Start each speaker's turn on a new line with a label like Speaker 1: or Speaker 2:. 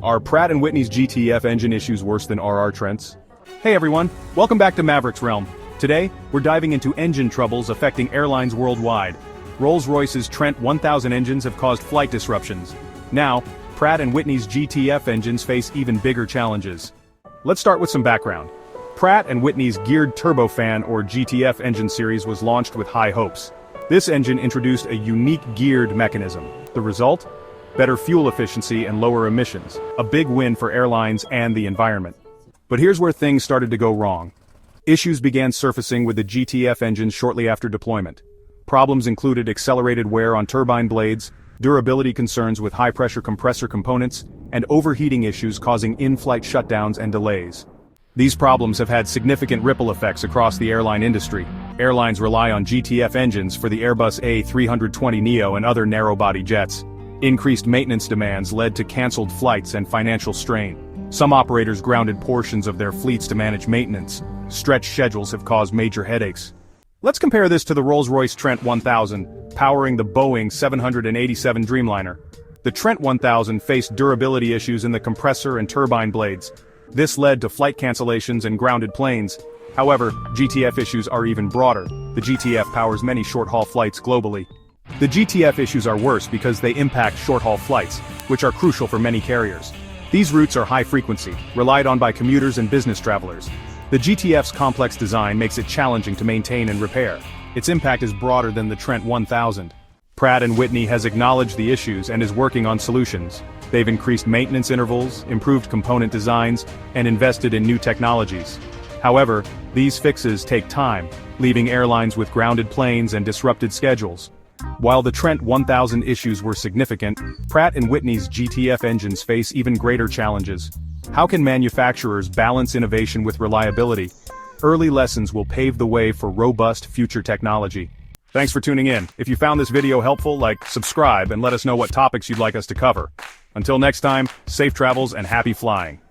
Speaker 1: Are Pratt & Whitney's GTF engine issues worse than RR Trent's? Hey everyone, welcome back to Maverick's Realm. Today, we're diving into engine troubles affecting airlines worldwide. Rolls-Royce's Trent 1000 engines have caused flight disruptions. Now, Pratt & Whitney's GTF engines face even bigger challenges. Let's start with some background. Pratt & Whitney's Geared Turbofan or GTF engine series was launched with high hopes. This engine introduced a unique geared mechanism. The result? Better fuel efficiency and lower emissions, a big win for airlines and the environment. But here's where things started to go wrong. Issues began surfacing with the GTF engines shortly after deployment. Problems included accelerated wear on turbine blades, durability concerns with high-pressure compressor components, and overheating issues causing in-flight shutdowns and delays. These problems have had significant ripple effects across the airline industry. Airlines rely on GTF engines for the Airbus A320neo and other narrow-body jets. Increased maintenance demands led to canceled flights and financial strain. Some operators grounded portions of their fleets to manage maintenance. Stretched schedules have caused major headaches. Let's compare this to the Rolls-Royce Trent 1000, powering the Boeing 787 Dreamliner. The Trent 1000 faced durability issues in the compressor and turbine blades. This led to flight cancellations and grounded planes. However, GTF issues are even broader. The GTF powers many short-haul flights globally. The GTF issues are worse because they impact short-haul flights, which are crucial for many carriers. These routes are high-frequency, relied on by commuters and business travelers. The GTF's complex design makes it challenging to maintain and repair. Its impact is broader than the Trent 1000. Pratt & Whitney has acknowledged the issues and is working on solutions. They've increased maintenance intervals, improved component designs, and invested in new technologies. However, these fixes take time, leaving airlines with grounded planes and disrupted schedules. While the Trent 1000 issues were significant, Pratt & Whitney's GTF engines face even greater challenges. How can manufacturers balance innovation with reliability? Early lessons will pave the way for robust future technology. Thanks for tuning in. If you found this video helpful, subscribe, and let us know what topics you'd like us to cover. Until next time, safe travels and happy flying.